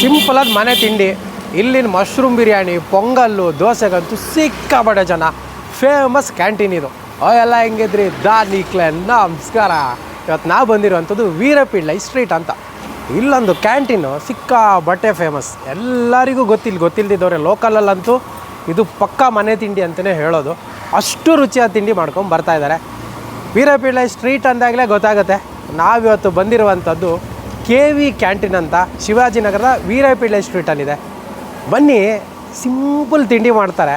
Simple ಆದ ಮನೆ ತಿಂಡಿ. ಇಲ್ಲಿನ ಮಶ್ರೂಮ್ ಬಿರಿಯಾನಿ, ಪೊಂಗಲ್ಲು, ದೋಸೆಗಂತೂ ಸಿಕ್ಕಾಪಟ್ಟೆ ಜನ. ಫೇಮಸ್ ಕ್ಯಾಂಟೀನ್ ಇದು. ಎಲ್ಲ ಹೆಂಗಿದ್ರಿ ದಾನಿಕ್ಲೆ ನಮಸ್ಕಾರ. ಇವತ್ತು ನಾವು ಬಂದಿರುವಂಥದ್ದು ವೀರಪಿಳ್ಳಿ ಸ್ಟ್ರೀಟ್ ಅಂತ. ಇಲ್ಲೊಂದು ಕ್ಯಾಂಟೀನು ಸಿಕ್ಕಾಪಟ್ಟೆ ಫೇಮಸ್, ಎಲ್ಲರಿಗೂ ಗೊತ್ತಿಲ್ಲದಿದ್ದವ್ರೆ ಲೋಕಲಲ್ಲಂತೂ ಇದು ಪಕ್ಕಾ ಮನೆ ತಿಂಡಿ ಅಂತಲೇ ಹೇಳೋದು. ಅಷ್ಟು ರುಚಿಯಾದ ತಿಂಡಿ ಮಾಡ್ಕೊಂಡು ಬರ್ತಾಯಿದ್ದಾರೆ. ವೀರಪಿಳ್ಳಿ ಸ್ಟ್ರೀಟ್ ಅಂದಾಗಲೇ ಗೊತ್ತಾಗುತ್ತೆ. ನಾವಿವತ್ತು ಬಂದಿರುವಂಥದ್ದು KV ಕ್ಯಾಂಟೀನ್ ಅಂತ ಶಿವಾಜಿನಗರದ ವೀರಪಿಳ್ಳಿ ಸ್ಟ್ರೀಟಲ್ಲಿದೆ. ಬನ್ನಿ, ಸಿಂಪಲ್ ತಿಂಡಿ ಮಾಡ್ತಾರೆ,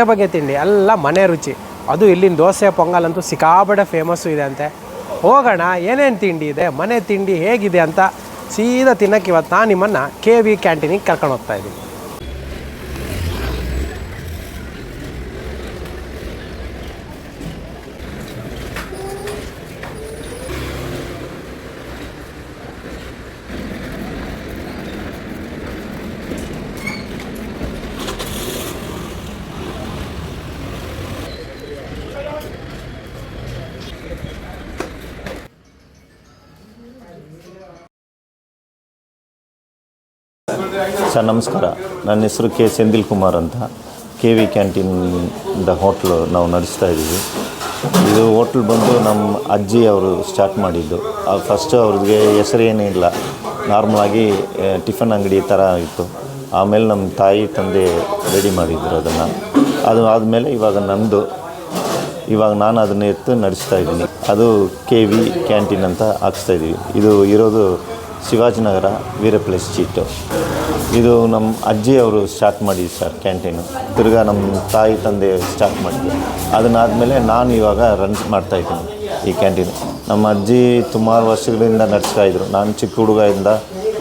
ಬಗೆ ತಿಂಡಿ, ಎಲ್ಲ ಮನೆ ರುಚಿ. ಅದು ಇಲ್ಲಿನ ದೋಸೆ ಪೊಂಗಲ್ ಅಂತೂ ಸಿಕ್ಕಾಪಟ್ಟೆ ಫೇಮಸ್ಸು ಇದೆ ಅಂತೆ. ಹೋಗೋಣ, ಏನೇನು ತಿಂಡಿ ಇದೆ, ಮನೆ ತಿಂಡಿ ಹೇಗಿದೆ ಅಂತ ಸೀದಾ ತಿನ್ನೋಕ್ಕೆ ಇವತ್ತು ನಾನು ನಿಮ್ಮನ್ನು KV ಕ್ಯಾಂಟೀನಿಗೆ ಕರ್ಕೊಂಡು ಹೋಗ್ತಾ ಇದ್ದೀನಿ. ಸರ್ ನಮಸ್ಕಾರ, ನನ್ನ ಹೆಸರು ಸೆಂದಿಲ್ ಕುಮಾರ್ ಅಂತ. KV ಕ್ಯಾಂಟೀನ್ ಹೋಟ್ಲು ನಾವು ನಡೆಸ್ತಾ ಇದ್ದೀವಿ. ಇದು ಹೋಟ್ಲ್ ಬಂದು ನಮ್ಮ ಅಜ್ಜಿ ಅವರು ಸ್ಟಾರ್ಟ್ ಮಾಡಿದ್ದು. ಫಸ್ಟು ಅವ್ರಿಗೆ ಹೆಸರೇನಿಲ್ಲ, ನಾರ್ಮಲಾಗಿ ಟಿಫನ್ ಅಂಗಡಿ ಥರ ಇತ್ತು. ಆಮೇಲೆ ನಮ್ಮ ತಾಯಿ ತಂದೆ ರೆಡಿ ಮಾಡಿದ್ರು ಅದನ್ನು. ಅದು ಆದಮೇಲೆ ಇವಾಗ ನಾನು ಅದನ್ನು ಎತ್ತು ನಡೆಸ್ತಾ ಇದ್ದೀನಿ. ಅದು KV ಕ್ಯಾಂಟೀನ್ ಅಂತ ಹಾಕ್ಸ್ತಾಯಿದ್ದೀವಿ. ಇದು ಇರೋದು ಶಿವಾಜಿನಗರ ವೀರಪಿಳ್ಳಿ ಸ್ಟ್ರೀಟು. ಇದು ನಮ್ಮ ಅಜ್ಜಿಯವರು ಸ್ಟಾರ್ಟ್ ಮಾಡಿದ್ದು ಸರ್ ಕ್ಯಾಂಟೀನು. ತಿರ್ಗಾ ನಮ್ಮ ತಾಯಿ ತಂದೆ ಸ್ಟಾರ್ಟ್ ಮಾಡಿದ್ರು. ಅದನ್ನಾದಮೇಲೆ ನಾನು ಇವಾಗ ರನ್ ಮಾಡ್ತಾಯಿದ್ದೀನಿ ಈ ಕ್ಯಾಂಟೀನು. ನಮ್ಮ ಅಜ್ಜಿ ಸುಮಾರು ವರ್ಷಗಳಿಂದ ನಡೆಸ್ತಾಯಿದ್ರು. ನಾನು ಚಿಕ್ಕ ಹುಡುಗದಿಂದ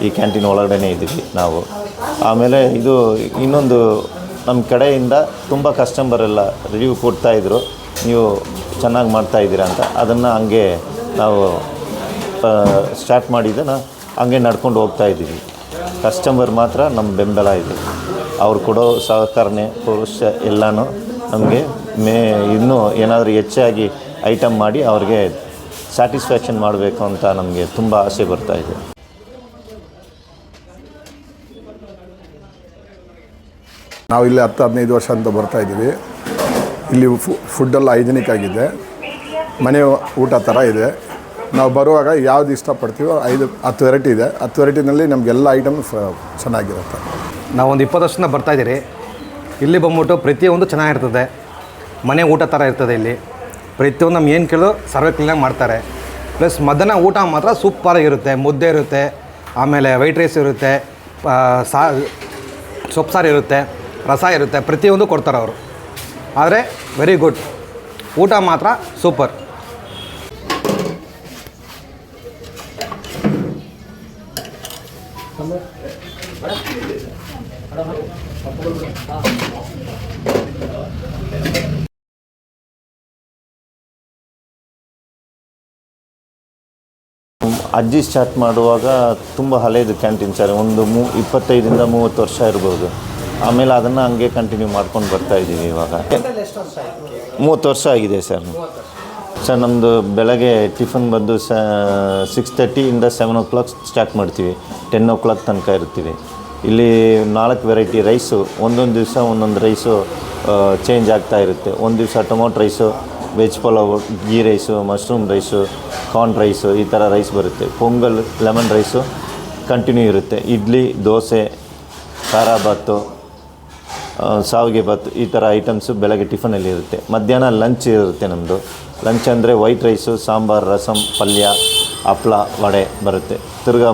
ಈ ಕ್ಯಾಂಟೀನ್ ಒಳಗಡೆ ಇದ್ದೀವಿ ನಾವು. ಆಮೇಲೆ ಇದು ಇನ್ನೊಂದು ನಮ್ಮ ಕಡೆಯಿಂದ ತುಂಬ ಕಸ್ಟಮರೆಲ್ಲ ರಿವ್ಯೂ ಕೊಡ್ತಾಯಿದ್ರು, ನೀವು ಚೆನ್ನಾಗಿ ಮಾಡ್ತಾಯಿದ್ದೀರಾ ಅಂತ. ಅದನ್ನು ಹಂಗೆ ನಾವು ಸ್ಟಾರ್ಟ್ ಮಾಡಿದ್ದನ್ನು ಹಂಗೆ ನಡ್ಕೊಂಡು ಹೋಗ್ತಾಯಿದ್ದೀವಿ. ಕಸ್ಟಮರ್ ಮಾತ್ರ ನಮ್ಮ ಬೆಂಬಲ ಇದೆ. ಅವ್ರು ಕೊಡೋ ಸಹಕಾರನೇ ಪುರುಷ ಎಲ್ಲನೂ ನಮಗೆ ಇನ್ನೂ ಏನಾದರೂ ಹೆಚ್ಚಾಗಿ ಐಟಮ್ ಮಾಡಿ ಅವ್ರಿಗೆ ಸ್ಯಾಟಿಸ್ಫ್ಯಾಕ್ಷನ್ ಮಾಡಬೇಕು ಅಂತ ನಮಗೆ ತುಂಬ ಆಸೆ ಬರ್ತಾಯಿದೆ. ನಾವು ಇಲ್ಲಿ 10-15 ವರ್ಷ ಅಂತ ಬರ್ತಾಯಿದ್ದೀವಿ. ಇಲ್ಲಿ ಫುಡ್ಡೆಲ್ಲ ಹೈಜಿನಿಕ್ ಆಗಿದೆ, ಮನೆ ಊಟ ಥರ ಇದೆ. ನಾವು ಬರುವಾಗ ಯಾವ್ದು ಇಷ್ಟಪಡ್ತೀವೋ 5-10 ವೆರೈಟಿ ಇದೆ. 10 ವೆರೈಟಿನಲ್ಲಿ ನಮಗೆಲ್ಲ ಐಟಮ್ ಚೆನ್ನಾಗಿರುತ್ತೆ. ನಾವೊಂದು 20 ವರ್ಷದಿಂದ ಬರ್ತಾಯಿದ್ದೀರಿ. ಇಲ್ಲಿ ಬಂದ್ಬಿಟ್ಟು ಪ್ರತಿಯೊಂದು ಚೆನ್ನಾಗಿರ್ತದೆ, ಮನೆ ಊಟ ಥರ ಇರ್ತದೆ. ಇಲ್ಲಿ ಪ್ರತಿಯೊಂದು ನಮ್ಗೆ ಏನು ಕೇಳೋ ಸರ್ವೆ ಕ್ಲೀನಾಗಿ ಮಾಡ್ತಾರೆ. ಪ್ಲಸ್ ಮಧ್ಯಾಹ್ನ ಊಟ ಮಾತ್ರ ಸೂಪರಾಗಿರುತ್ತೆ. ಮುದ್ದೆ ಇರುತ್ತೆ, ಆಮೇಲೆ ವೈಟ್ ರೈಸ್ ಇರುತ್ತೆ, ಸೊಪ್ಪು ಸಾರು ಇರುತ್ತೆ, ರಸ ಇರುತ್ತೆ, ಪ್ರತಿಯೊಂದು ಕೊಡ್ತಾರೆ ಅವರು. ಆದರೆ ವೆರಿ ಗುಡ್, ಊಟ ಮಾತ್ರ ಸೂಪರ್. ಅಜ್ಜಿ ಸ್ಟಾರ್ಟ್ ಮಾಡುವಾಗ ತುಂಬ ಹಳೇದು ಕ್ಯಾಂಟೀನ್ ಸರ್. ಒಂದು 25-30 ವರ್ಷ ಇರ್ಬೋದು. ಆಮೇಲೆ ಅದನ್ನು ಹಂಗೆ ಕಂಟಿನ್ಯೂ ಮಾಡ್ಕೊಂಡು ಬರ್ತಾಯಿದ್ದೀವಿ. ಇವಾಗ 30 ವರ್ಷ ಆಗಿದೆ ಸರ್. ನಮ್ಮದು ಬೆಳಗ್ಗೆ ಟಿಫನ್ ಬಂದು 6:30 7 o'clock ಸ್ಟಾರ್ಟ್ ಮಾಡ್ತೀವಿ. 10 o'clock ತನಕ ಇರ್ತೀವಿ. ಇಲ್ಲಿ 4 ವೆರೈಟಿ ರೈಸು. ಒಂದೊಂದು ದಿವಸ ಒಂದೊಂದು ರೈಸು ಚೇಂಜ್ ಆಗ್ತಾ ಇರುತ್ತೆ. ಒಂದು ದಿವಸ tomato rice, veg pulao, ghee rice, mushroom rice, corn rice, ಈ ಥರ ರೈಸ್ ಬರುತ್ತೆ. ಪೊಂಗಲ್, ಲೆಮನ್ ರೈಸು ಕಂಟಿನ್ಯೂ ಇರುತ್ತೆ. ಇಡ್ಲಿ, ದೋಸೆ, ಖಾರ ಬಾತು, ಶಾವಿಗೆ ಬಾತು, ಈ ಥರ ಐಟಮ್ಸು ಬೆಳಗ್ಗೆ ಟಿಫನಲ್ಲಿ ಇರುತ್ತೆ. ಮಧ್ಯಾಹ್ನ ಲಂಚ್ ಇರುತ್ತೆ ನಮ್ಮದು. ಲಂಚ್ ಅಂದರೆ ವೈಟ್ ರೈಸು, ಸಾಂಬಾರು, ರಸಮ್, ಪಲ್ಯ, ಹಪ್ಪಳ, ವಡೆ ಬರುತ್ತೆ. ತಿರ್ಗಾ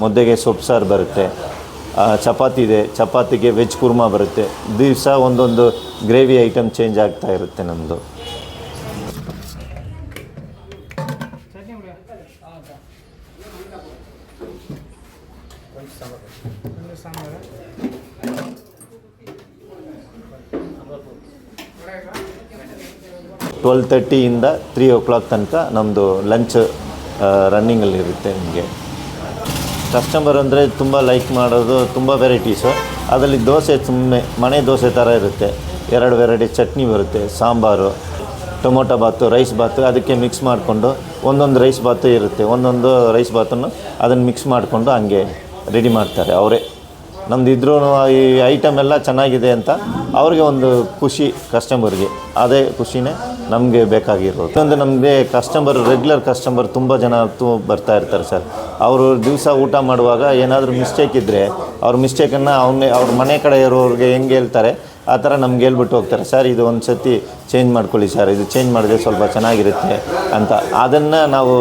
ಮುದ್ದೆಗೆ ಸೊಪ್ಪು ಸಾರು ಬರುತ್ತೆ. ಚಪಾತಿ ಇದೆ, ಚಪಾತಿಗೆ ವೆಜ್ ಕುರ್ಮಾ ಬರುತ್ತೆ. ದಿವಸ ಒಂದೊಂದು ಗ್ರೇವಿ ಐಟಮ್ ಚೇಂಜ್ ಆಗ್ತಾ ಇರುತ್ತೆ ನಮ್ಮದು. ಟ್ವೆಲ್ 30 3 ತನಕ ನಮ್ಮದು ಲಂಚ್ ರನ್ನಿಂಗಲ್ಲಿರುತ್ತೆ ನಿಮಗೆ. ಕಸ್ಟಮರ್ ಅಂದರೆ ತುಂಬ ಲೈಕ್ ಮಾಡೋದು ತುಂಬ ವೆರೈಟೀಸು. ಅದರಲ್ಲಿ ದೋಸೆ ಸುಮ್ಮನೆ ಮನೆ ದೋಸೆ ಥರ ಇರುತ್ತೆ. 2 ವೆರೈಟಿ ಚಟ್ನಿ ಬರುತ್ತೆ, ಸಾಂಬಾರು, ಟೊಮೊಟೊ ಬಾತು, ರೈಸ್ ಬಾತು, ಅದಕ್ಕೆ ಮಿಕ್ಸ್ ಮಾಡಿಕೊಂಡು ಒಂದೊಂದು ರೈಸ್ ಬಾತು ಇರುತ್ತೆ. ಒಂದೊಂದು ರೈಸ್ ಬಾತನ್ನು ಅದನ್ನು ಮಿಕ್ಸ್ ಮಾಡಿಕೊಂಡು ಹಂಗೆ ರೆಡಿ ಮಾಡ್ತಾರೆ ಅವರೇ. ನಮ್ದು ಇದ್ರೂ ಈ ಐಟಮ್ ಎಲ್ಲ ಚೆನ್ನಾಗಿದೆ ಅಂತ ಅವ್ರಿಗೆ ಒಂದು ಖುಷಿ, ಕಸ್ಟಮರ್ಗೆ ಅದೇ ಖುಷಿನೇ ನಮಗೆ ಬೇಕಾಗಿರೋದು. ಇನ್ನೊಂದು ನಮಗೆ ರೆಗ್ಯುಲರ್ ಕಸ್ಟಮರ್ ತುಂಬ ಜನ ಬರ್ತಾ ಇರ್ತಾರೆ ಸರ್. ಅವರು ದಿವಸ ಊಟ ಮಾಡುವಾಗ ಏನಾದರೂ ಮಿಸ್ಟೇಕ್ ಇದ್ದರೆ ಅವ್ರ ಮಿಸ್ಟೇಕನ್ನು ಅವ್ರ ಮನೆ ಕಡೆ ಇರೋರಿಗೆ ಹೆಂಗೆ ಹೇಳ್ತಾರೆ ಆ ಥರ ನಮ್ಗೆ ಹೇಳ್ಬಿಟ್ಟು ಹೋಗ್ತಾರೆ. ಸರ್ ಇದು ಒಂದು ಸತಿ ಚೇಂಜ್ ಮಾಡ್ಕೊಳ್ಳಿ ಸರ್, ಇದು ಚೇಂಜ್ ಮಾಡಿದ್ರೆ ಸ್ವಲ್ಪ ಚೆನ್ನಾಗಿರುತ್ತೆ ಅಂತ. ಅದನ್ನು ನಾವು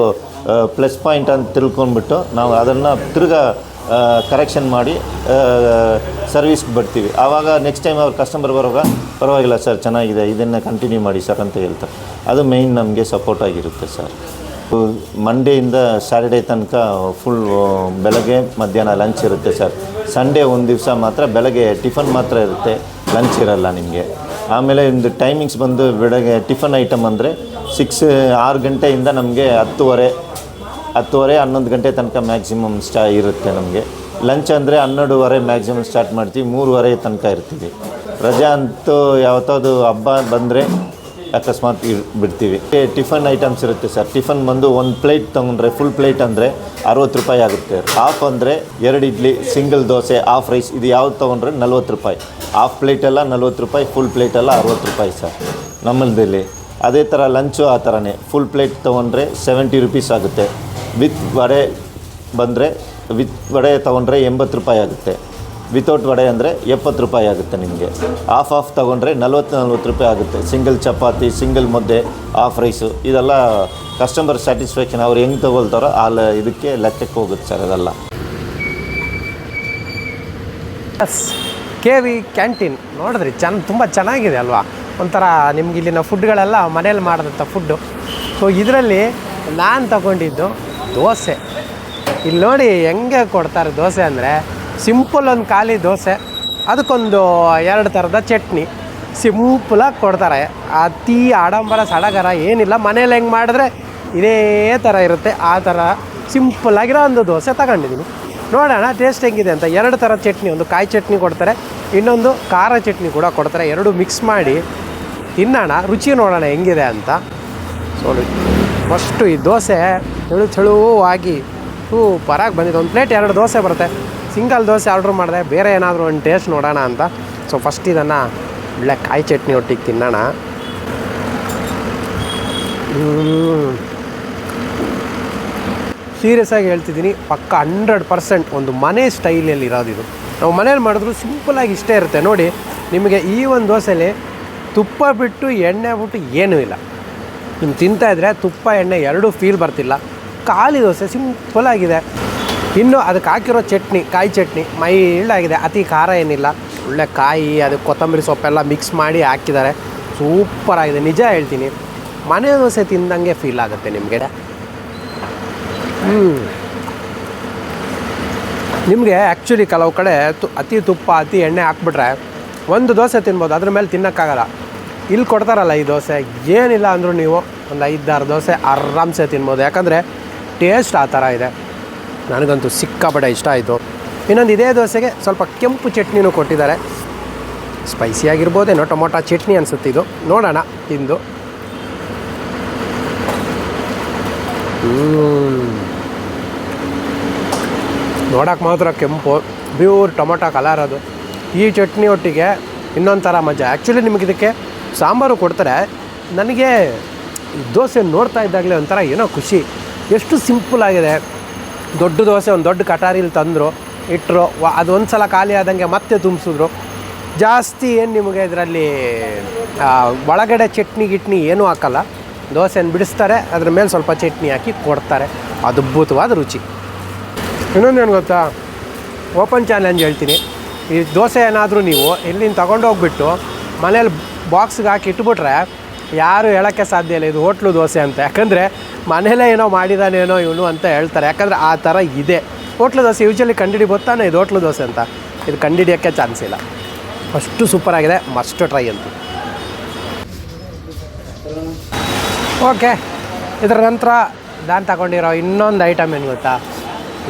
ಪ್ಲಸ್ ಪಾಯಿಂಟ್ ಅಂತ ತಿಳ್ಕೊಂಡ್ಬಿಟ್ಟು ನಾವು ಅದನ್ನು ತಿರ್ಗಾ ಕರೆಕ್ಷನ್ ಮಾಡಿ ಸರ್ವಿಸ್ಗೆ ಬರ್ತೀವಿ. ಆವಾಗ ನೆಕ್ಸ್ಟ್ ಟೈಮ್ ಅವ್ರ ಕಸ್ಟಮರ್ ಬರುವಾಗ ಪರವಾಗಿಲ್ಲ ಸರ್ ಚೆನ್ನಾಗಿದೆ, ಇದನ್ನು ಕಂಟಿನ್ಯೂ ಮಾಡಿ ಸರ್ ಅಂತ ಹೇಳ್ತಾರೆ. ಅದು ಮೇಯ್ನ್ ನಮಗೆ ಸಪೋರ್ಟ್ ಆಗಿರುತ್ತೆ ಸರ್. ಮಂಡೆಯಿಂದ ಸ್ಯಾಟರ್ಡೇ ತನಕ ಫುಲ್ ಬೆಳಗ್ಗೆ ಮಧ್ಯಾಹ್ನ ಲಂಚ್ ಇರುತ್ತೆ ಸರ್. ಸಂಡೇ ಒಂದು ದಿವಸ ಮಾತ್ರ ಬೆಳಗ್ಗೆ ಟಿಫನ್ ಮಾತ್ರ ಇರುತ್ತೆ, ಲಂಚ್ ಇರಲ್ಲ ನಿಮಗೆ. ಆಮೇಲೆ ಒಂದು ಟೈಮಿಂಗ್ಸ್ ಬಂದು ಬೆಳಗ್ಗೆ ಟಿಫನ್ ಐಟಮ್ ಅಂದರೆ 6 ಗಂಟೆಯಿಂದ ನಮಗೆ 10:30 11 ಗಂಟೆ ತನಕ ಮ್ಯಾಕ್ಸಿಮಮ್ ಇರುತ್ತೆ ನಮಗೆ. ಲಂಚ್ ಅಂದರೆ 12:30 ಮ್ಯಾಕ್ಸಿಮಮ್ ಸ್ಟಾರ್ಟ್ ಮಾಡ್ತೀವಿ, 3:30 ತನಕ ಇರ್ತೀವಿ. ರಜಾ ಅಂತೂ ಯಾವತ್ತಾದ್ರು ಹಬ್ಬ ಬಂದರೆ ಅಕಸ್ಮಾತ್ ಬಿಡ್ತೀವಿ. ಟಿಫನ್ ಐಟಮ್ಸ್ ಇರುತ್ತೆ ಸರ್. ಟಿಫನ್ ಬಂದು ಒಂದು ಪ್ಲೇಟ್ ತೊಗೊಂಡ್ರೆ ಫುಲ್ ಪ್ಲೇಟ್ ಅಂದರೆ 60 ರೂಪಾಯಿ ಆಗುತ್ತೆ. ಹಾಫ್ ಅಂದರೆ 2 idli, single dosa, half rice, ಇದು ಯಾವ್ದು ತೊಗೊಂಡ್ರೆ 40 ರೂಪಾಯಿ. ಹಾಫ್ ಪ್ಲೇಟೆಲ್ಲ 40 ರೂಪಾಯಿ, ಫುಲ್ ಪ್ಲೇಟೆಲ್ಲ 60 ರೂಪಾಯಿ ಸರ್ ನಮ್ಮಲ್ಲಿ. ಅದೇ ಥರ ಲಂಚು ಆ ಥರನೇ. ಫುಲ್ ಪ್ಲೇಟ್ ತೊಗೊಂಡ್ರೆ 70 ರುಪೀಸ್ ಆಗುತ್ತೆ. ವಿತ್ ವಡೆ ತೊಗೊಂಡ್ರೆ 80 ರೂಪಾಯಿ ಆಗುತ್ತೆ. ವಿತೌಟ್ ವಡೆ ಅಂದರೆ 70 ರೂಪಾಯಿ ಆಗುತ್ತೆ ನಿಮಗೆ. ಹಾಫ್ ತೊಗೊಂಡ್ರೆ 40 ರೂಪಾಯಿ ಆಗುತ್ತೆ. ಸಿಂಗಲ್ ಚಪಾತಿ, ಸಿಂಗಲ್ ಮುದ್ದೆ, ಹಾಫ್ ರೈಸು, ಇದೆಲ್ಲ ಕಸ್ಟಮರ್ ಸ್ಯಾಟಿಸ್ಫ್ಯಾಕ್ಷನ್ ಅವ್ರು ಹೆಂಗೆ ತೊಗೊಳ್ತಾರೋ ಇದಕ್ಕೆ ಲೆಕ್ಕಕ್ಕೆ ಹೋಗುತ್ತೆ ಸರ್ ಅದೆಲ್ಲ. KV ಕ್ಯಾಂಟೀನ್ ನೋಡಿದ್ರಿ ತುಂಬ ಚೆನ್ನಾಗಿದೆ ಅಲ್ವಾ. ಒಂಥರ ನಿಮ್ಗೆ ಇಲ್ಲಿನ ಫುಡ್ಗಳೆಲ್ಲ ಮನೇಲಿ ಮಾಡಿದಂಥ ಫುಡ್ಡು. ಸೊ ಇದರಲ್ಲಿ ನಾನು ತಗೊಂಡಿದ್ದು ದೋಸೆ. ಇಲ್ಲಿ ನೋಡಿ ಹೆಂಗೆ ಕೊಡ್ತಾರೆ ದೋಸೆ ಅಂದರೆ, ಸಿಂಪಲ್ ಒಂದು ಖಾಲಿ ದೋಸೆ, ಅದಕ್ಕೊಂದು 2 ಥರದ ಚಟ್ನಿ, ಸಿಂಪಲಾಗಿ ಕೊಡ್ತಾರೆ. ಅತಿ ಆಡಂಬರ ಸಡಗರ ಏನಿಲ್ಲ. ಮನೇಲಿ ಹೆಂಗೆ ಮಾಡಿದ್ರೆ ಇದೇ ಥರ ಇರುತ್ತೆ, ಆ ಥರ ಸಿಂಪಲ್ಲಾಗಿರೋ ಒಂದು ದೋಸೆ ತಗೊಂಡಿದ್ದೀನಿ. ನೋಡೋಣ ಟೇಸ್ಟ್ ಹೆಂಗಿದೆ ಅಂತ. 2 ಥರದ ಚಟ್ನಿ, ಒಂದು ಕಾಯಿ ಚಟ್ನಿ ಕೊಡ್ತಾರೆ, ಇನ್ನೊಂದು ಖಾರ ಚಟ್ನಿ ಕೂಡ ಕೊಡ್ತಾರೆ. 2 ಮಿಕ್ಸ್ ಮಾಡಿ ತಿನ್ನೋಣ, ರುಚಿ ನೋಡೋಣ ಹೆಂಗಿದೆ ಅಂತ. ಸೊ ಫಸ್ಟು ಈ ದೋಸೆ ತೆಳುವಾಗಿ ಸೂಪರಾಗಿ ಬಂದಿದೆ. ಒಂದು ಪ್ಲೇಟ್ 2 ದೋಸೆ ಬರುತ್ತೆ. ಸಿಂಗಲ್ ದೋಸೆ ಆರ್ಡ್ರ್ ಮಾಡಿದೆ, ಬೇರೆ ಏನಾದರೂ ಒಂದು ಟೇಸ್ಟ್ ನೋಡೋಣ ಅಂತ. ಸೊ ಫಸ್ಟ್ ಇದನ್ನು ಒಳ್ಳೆ ಕಾಯಿ ಚಟ್ನಿ ಒಟ್ಟಿಗೆ ತಿನ್ನೋಣ. ಸೀರಿಯಸ್ ಆಗಿ ಹೇಳ್ತಿದ್ದೀನಿ, ಪಕ್ಕ 100% ಒಂದು ಮನೆ ಸ್ಟೈಲಲ್ಲಿ ಇರೋದಿದು. ನಾವು ಮನೇಲಿ ಮಾಡಿದ್ರು ಸಿಂಪಲಾಗಿ ಇಷ್ಟೇ ಇರುತ್ತೆ. ನೋಡಿ ನಿಮಗೆ ಈ ಒಂದು ದೋಸೆಲಿ ತುಪ್ಪ ಬಿಟ್ಟು ಎಣ್ಣೆ ಬಿಟ್ಟು ಏನೂ ಇಲ್ಲ. ನೀವು ತಿಂತಾಯಿದ್ರೆ ತುಪ್ಪ ಎಣ್ಣೆ ಎರಡೂ ಫೀಲ್ ಬರ್ತಿಲ್ಲ. ಖಾಲಿ ದೋಸೆ ಸಿಂಪಲಾಗಿದೆ. ಇನ್ನು ಅದಕ್ಕೆ ಹಾಕಿರೋ ಚಟ್ನಿ, ಕಾಯಿ ಚಟ್ನಿ ಮೈಲ್ಡಾಗಿದೆ, ಅತಿ ಖಾರ ಏನಿಲ್ಲ. ಒಳ್ಳೆ ಕಾಯಿ, ಅದಕ್ಕೆ ಕೊತ್ತಂಬರಿ ಸೊಪ್ಪೆಲ್ಲ ಮಿಕ್ಸ್ ಮಾಡಿ ಹಾಕಿದ್ದಾರೆ. ಸೂಪರಾಗಿದೆ, ನಿಜ ಹೇಳ್ತೀನಿ. ಮನೆ ದೋಸೆ ತಿಂದಂಗೆ ಫೀಲ್ ಆಗುತ್ತೆ ನಿಮಗೆ. ನಿಮಗೆ ಆ್ಯಕ್ಚುಲಿ ಕೆಲವು ಕಡೆ ಅತಿ ತುಪ್ಪ ಅತಿ ಎಣ್ಣೆ ಹಾಕ್ಬಿಟ್ರೆ ಒಂದು ದೋಸೆ ತಿನ್ಬೋದು, ಅದ್ರ ಮೇಲೆ ತಿನ್ನೋಕ್ಕಾಗಲ್ಲ. ಇಲ್ಲಿ ಕೊಡ್ತಾರಲ್ಲ ಈ ದೋಸೆ, ಏನಿಲ್ಲ ಅಂದರೂ ನೀವು ಒಂದು 5-6 ದೋಸೆ ಆರಾಮ್ಸೆ ತಿನ್ಬೋದು. ಯಾಕಂದರೆ ಟೇಸ್ಟ್ ಆ ಥರ ಇದೆ. ನನಗಂತೂ ಸಿಕ್ಕಾಪಟ್ಟೆ ಇಷ್ಟ ಆಯಿತು. ಇನ್ನೊಂದು ಇದೇ ದೋಸೆಗೆ ಸ್ವಲ್ಪ ಕೆಂಪು ಚಟ್ನಿನೂ ಕೊಟ್ಟಿದ್ದಾರೆ. ಸ್ಪೈಸಿಯಾಗಿರ್ಬೋದೇನೋ, ಟೊಮೊಟೊ ಚಟ್ನಿ ಅನಿಸುತ್ತೆ ಇದು. ನೋಡೋಣ ತಿಂದು. ನೋಡೋಕೆ ಮಾತ್ರ ಕೆಂಪು, ಪ್ಯೂರ್ ಟೊಮೊಟೊ ಕಲರ್ ಅದು. ಈ ಚಟ್ನಿ ಒಟ್ಟಿಗೆ ಇನ್ನೊಂದು ಥರ ಮಜಾ. ಆ್ಯಕ್ಚುಲಿ ನಿಮಗೆ ಇದಕ್ಕೆ ಸಾಂಬಾರು ಕೊಡ್ತಾರೆ. ನನಗೆ ಈ ದೋಸೆ ನೋಡ್ತಾ ಇದ್ದಾಗಲೇ ಒಂಥರ ಏನೋ ಖುಷಿ. ಎಷ್ಟು ಸಿಂಪಲ್ಲಾಗಿದೆ. ದೊಡ್ಡ ದೋಸೆ ಒಂದು ದೊಡ್ಡ ಕಟಾರಿಲಿ ತಂದರು, ಇಟ್ಟರು, ಅದು ಒಂದು ಸಲ ಖಾಲಿ ಆದಂಗೆ ಮತ್ತೆ ತುಂಬಿಸಿದ್ರು. ಜಾಸ್ತಿ ಏನು ನಿಮಗೆ ಇದರಲ್ಲಿ ಒಳಗಡೆ ಚಟ್ನಿ ಗಿಟ್ನಿ ಏನೂ ಹಾಕಲ್ಲ. ದೋಸೆನ ಬಿಡಿಸ್ತಾರೆ, ಅದ್ರ ಮೇಲೆ ಸ್ವಲ್ಪ ಚಟ್ನಿ ಹಾಕಿ ಕೊಡ್ತಾರೆ. ಅದ್ಭುತವಾದ ರುಚಿ. ಇನ್ನೊಂದೇನು ಗೊತ್ತಾ, ಓಪನ್ ಚಾಲೆಂಜ್ ಹೇಳ್ತೀನಿ. ಈ ದೋಸೆ ಏನಾದರೂ ನೀವು ಇಲ್ಲಿಂದ ತೊಗೊಂಡೋಗ್ಬಿಟ್ಟು ಮನೇಲಿ ಬಾಕ್ಸ್ಗೆ ಹಾಕಿ ಇಟ್ಬಿಟ್ರೆ ಯಾರು ಹೇಳೋಕ್ಕೆ ಸಾಧ್ಯ ಇಲ್ಲ ಇದು ಹೋಟ್ಲು ದೋಸೆ ಅಂತ. ಯಾಕಂದರೆ ಮನೇಲೇ ಏನೋ ಮಾಡಿದಾನೇನೋ ಇವನು ಅಂತ ಹೇಳ್ತಾರೆ. ಯಾಕಂದರೆ ಆ ಥರ ಇದೆ. ಹೋಟ್ಲು ದೋಸೆ ಯೂಶಲಿ ಕಂಡಿಡಿಬೋದು ತಾನೆ ಇದು ಹೋಟ್ಲು ದೋಸೆ ಅಂತ, ಇದು ಕಂಡಿಡಿಯೋಕ್ಕೆ ಚಾನ್ಸ್ ಇಲ್ಲ, ಅಷ್ಟು ಸೂಪರಾಗಿದೆ, ಮಸ್ಟ್ ಟ್ರೈ ಅಂತ. ಓಕೆ, ಇದರ ನಂತರ ನಾನು ತಗೊಂಡಿರೋ ಇನ್ನೊಂದು ಐಟಮ್ ಏನು ಗೊತ್ತಾ,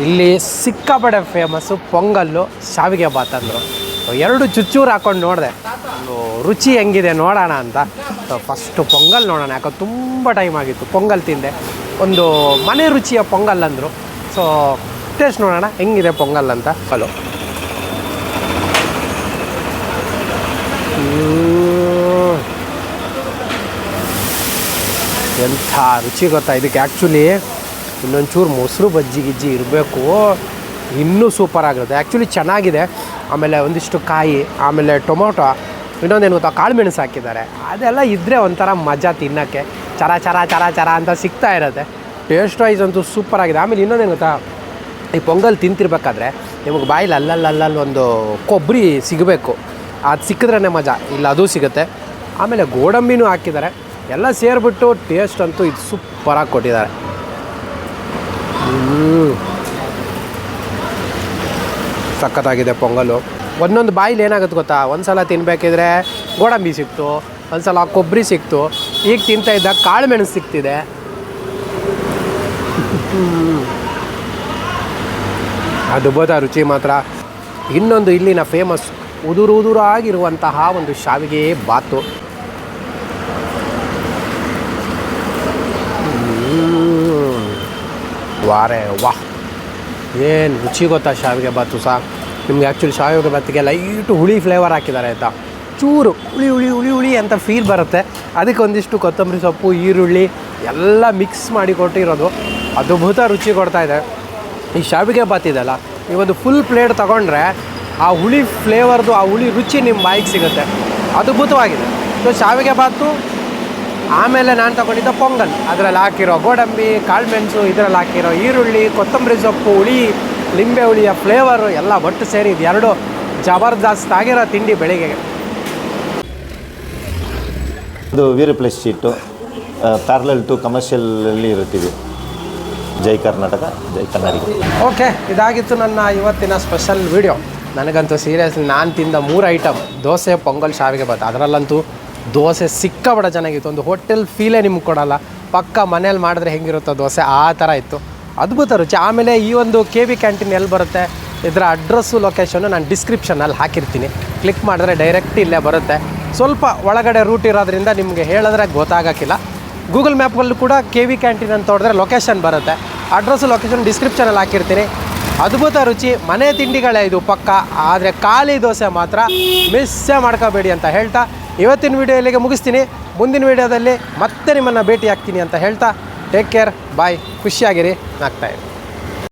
ಇಲ್ಲಿ ಸಿಕ್ಕಾಪಟ್ಟೆ ಫೇಮಸ್ಸು ಪೊಂಗಲ್ಲು ಶಾವಿಗೆ ಬಾತ್ ಅಂದರು. ಎರಡು ಚುಚ್ಚೂರು ಹಾಕ್ಕೊಂಡು ನೋಡಿದೆ, ರುಚಿ ಹೆಂಗಿದೆ ನೋಡೋಣ ಅಂತ. ಫಸ್ಟು ಪೊಂಗಲ್ ನೋಡೋಣ, ಯಾಕಂದ್ರೆ ತುಂಬ ಟೈಮ್ ಆಗಿತ್ತು ಪೊಂಗಲ್ ತಿಂದೆ. ಒಂದು ಮನೆ ರುಚಿಯ ಪೊಂಗಲ್ ಅಂದರು. ಸೊ ಟೇಸ್ಟ್ ನೋಡೋಣ ಹೆಂಗಿದೆ ಪೊಂಗಲ್ ಅಂತ. ಹಲೋ, ಎಂಥ ರುಚಿ ಗೊತ್ತಾ ಇದಕ್ಕೆ. ಆ್ಯಕ್ಚುಲಿ ಇನ್ನೊಂಚೂರು ಮೊಸರು ಬಜ್ಜಿ ಗಿಜ್ಜಿ ಇರಬೇಕು, ಇನ್ನೂ ಸೂಪರ್ ಆಗುತ್ತೆ. ಆ್ಯಕ್ಚುಲಿ ಚೆನ್ನಾಗಿದೆ. ಆಮೇಲೆ ಒಂದಿಷ್ಟು ಕಾಯಿ, ಆಮೇಲೆ ಟೊಮೊಟೊ, ಇನ್ನೊಂದೇನು ಗೊತ್ತಾ ಕಾಳು ಮೆಣಸು ಹಾಕಿದ್ದಾರೆ. ಅದೆಲ್ಲ ಇದ್ದರೆ ಒಂಥರ ಮಜಾ ತಿನ್ನೋಕ್ಕೆ, ಚರ ಚರ ಚರ ಚರ ಅಂತ ಸಿಗ್ತಾ ಇರುತ್ತೆ. ಟೇಸ್ಟ್ ವೈಸ್ ಅಂತೂ ಸೂಪರಾಗಿದೆ. ಆಮೇಲೆ ಇನ್ನೊಂದೇನು ಗೊತ್ತಾ, ಈ ಪೊಂಗಲ್ ತಿಂತಿರ್ಬೇಕಾದ್ರೆ ನಿಮಗೆ ಬಾಯಲ್ಲಿ ಅಲ್ಲಲ್ಲಿ ಒಂದು ಕೊಬ್ಬರಿ ಸಿಗಬೇಕು, ಅದು ಸಿಕ್ಕಿದ್ರೇ ಮಜಾ, ಇಲ್ಲ ಅದು ಸಿಗುತ್ತೆ. ಆಮೇಲೆ ಗೋಡಂಬಿನೂ ಹಾಕಿದ್ದಾರೆ. ಎಲ್ಲ ಸೇರಿಬಿಟ್ಟು ಟೇಸ್ಟ್ ಅಂತೂ ಇದು ಸೂಪರಾಗಿ ಕೊಟ್ಟಿದ್ದಾರೆ. ಸಖತ್ತಾಗಿದೆ ಪೊಂಗಲು. ಒಂದೊಂದು ಬಾಯಿಲಿ ಏನಾಗುತ್ತೆ ಗೊತ್ತಾ, ಒಂದು ಸಲ ತಿನ್ನಬೇಕಿದ್ರೆ ಗೋಡಂಬಿ ಸಿಕ್ತು, ಒಂದು ಸಲ ಕೊಬ್ಬರಿ ಸಿಕ್ತು, ಈಗ ತಿಂತಾ ಇದ್ದಾಗ ಕಾಳು ಮೆಣಸು ಸಿಗ್ತಿದೆ. ಅದ್ಭುತ ರುಚಿ ಮಾತ್ರ. ಇನ್ನೊಂದು ಇಲ್ಲಿನ ಫೇಮಸ್ ಉದುರಾಗಿರುವಂತಹ ಒಂದು ಶಾವಿಗೆ ಬಾತು. ವಾರೇ ವಾಹ್, ಏನು ರುಚಿ ಗೊತ್ತಾ ಶಾವಿಗೆ ಬಾತು ಸಹ. ನಿಮ್ಗೆ ಆ್ಯಕ್ಚುಲಿ ಶಾವಿಗೆ ಬಾತಿಗೆ ಲೈಟು ಹುಳಿ ಫ್ಲೇವರ್ ಹಾಕಿದ್ದಾರೆ ಆಯಿತಾ, ಚೂರು ಹುಳಿ ಹುಳಿ ಹುಳಿ ಹುಳಿ ಅಂತ ಫೀಲ್ ಬರುತ್ತೆ. ಅದಕ್ಕೆ ಒಂದಿಷ್ಟು ಕೊತ್ತಂಬರಿ ಸೊಪ್ಪು, ಈರುಳ್ಳಿ ಎಲ್ಲ ಮಿಕ್ಸ್ ಮಾಡಿ ಕೊಟ್ಟಿರೋದು ಅದ್ಭುತ ರುಚಿ ಕೊಡ್ತಾಯಿದೆ. ಈ ಶಾವಿಗೆ ಬಾತ್ ಇದೆಯಲ್ಲ, ನೀವೊಂದು ಫುಲ್ ಪ್ಲೇಟ್ ತೊಗೊಂಡ್ರೆ ಆ ಹುಳಿ ಫ್ಲೇವರ್ದು, ಆ ಹುಳಿ ರುಚಿ ನಿಮ್ಮ ಬಾಯಿಗೆ ಸಿಗುತ್ತೆ, ಅದ್ಭುತವಾಗಿದೆ. ಸೊ ಶಾವಿಗೆ ಬಾತು, ಆಮೇಲೆ ನಾನು ತಗೊಂಡಿದ್ದ ಪೊಂಗಲ್, ಅದರಲ್ಲಿ ಹಾಕಿರೋ ಗೋಡಂಬಿ, ಕಾಳು ಮೆಣಸು, ಇದರಲ್ಲಿ ಹಾಕಿರೋ ಈರುಳ್ಳಿ, ಕೊತ್ತಂಬರಿ ಸೊಪ್ಪು, ಹುಳಿ, ಲಿಂಬೆ ಹುಳಿಯ ಫ್ಲೇವರು ಎಲ್ಲ ಒಟ್ಟು ಸೇರಿ ಇದು ಎರಡು ಜಬರ್ದಸ್ತ್ ಆಗಿರೋ ತಿಂಡಿ ಬೆಳಿಗ್ಗೆಗೆ. ಇದು ವೀರ ಪ್ಲೇಸ್ ಶೀಟು, ಪ್ಯಾರಲಲ್ ಟು ಕಮರ್ಷಿಯಲಲ್ಲಿ ಇರುತ್ತೀವಿ. ಜೈ ಕರ್ನಾಟಕ, ಜೈ ಕನ್ನಡಿಗ. ಓಕೆ, ಇದಾಗಿತ್ತು ನನ್ನ ಇವತ್ತಿನ ಸ್ಪೆಷಲ್ ವಿಡಿಯೋ. ನನಗಂತೂ ಸೀರಿಯಸ್ಲಿ ನಾನು ತಿಂದ 3 ಐಟಮ್, ದೋಸೆ, ಪೊಂಗಲ್, ಶಾವಿಗೆ ಬಾತ್, ಅದರಲ್ಲಂತೂ ದೋಸೆ ಸಿಕ್ಕಾಪಟ್ಟೆ ಚೆನ್ನಾಗಿತ್ತು. ಒಂದು ಹೋಟೆಲ್ ಫೀಲೇ ನಿಮ್ಗೆ ಕೊಡೋಲ್ಲ, ಪಕ್ಕ ಮನೇಲಿ ಮಾಡಿದ್ರೆ ಹೆಂಗಿರುತ್ತೋ ದೋಸೆ ಆ ಥರ ಇತ್ತು, ಅದ್ಭುತ ರುಚಿ. ಆಮೇಲೆ ಈ ಒಂದು KV ಕ್ಯಾಂಟೀನ್ ಎಲ್ಲಿ ಬರುತ್ತೆ, ಇದರ ಅಡ್ರೆಸ್ಸು ಲೊಕೇಶನ್ನು ನಾನು ಡಿಸ್ಕ್ರಿಪ್ಷನಲ್ಲಿ ಹಾಕಿರ್ತೀನಿ. ಕ್ಲಿಕ್ ಮಾಡಿದ್ರೆ ಡೈರೆಕ್ಟ್ ಇಲ್ಲೇ ಬರುತ್ತೆ. ಸ್ವಲ್ಪ ಒಳಗಡೆ ರೂಟ್ ಇರೋದ್ರಿಂದ ನಿಮಗೆ ಹೇಳಿದ್ರೆ ಗೊತ್ತಾಗೋಕ್ಕಿಲ್ಲ. ಗೂಗಲ್ ಮ್ಯಾಪಲ್ಲೂ ಕೂಡ KV ಕ್ಯಾಂಟೀನ್ ಅಂತ ಹೊಡೆದ್ರೆ ಲೊಕೇಶನ್ ಬರುತ್ತೆ. ಅಡ್ರೆಸ್ಸು ಲೊಕೇಶನ್ ಡಿಸ್ಕ್ರಿಪ್ಷನಲ್ಲಿ ಹಾಕಿರ್ತೀನಿ. ಅದ್ಭುತ ರುಚಿ, ಮನೆ ತಿಂಡಿಗಳೇ ಇದು ಪಕ್ಕ. ಆದರೆ ಖಾಲಿ ದೋಸೆ ಮಾತ್ರ ಮಿಸ್ಸೇ ಮಾಡ್ಕೋಬೇಡಿ ಅಂತ ಹೇಳ್ತಾ ಇವತ್ತಿನ ವಿಡಿಯೋ ಇಲ್ಲಿಗೆ ಮುಗಿಸ್ತೀನಿ. ಮುಂದಿನ ವಿಡಿಯೋದಲ್ಲಿ ಮತ್ತೆ ನಿಮ್ಮನ್ನು ಭೇಟಿ ಆಗ್ತೀನಿ ಅಂತ ಹೇಳ್ತಾ ಟೇಕ್ ಕೇರ್, ಬಾಯ್, ಖುಷಿಯಾಗಿರಿ, ಆಗ್ತಾಯಿರಿ.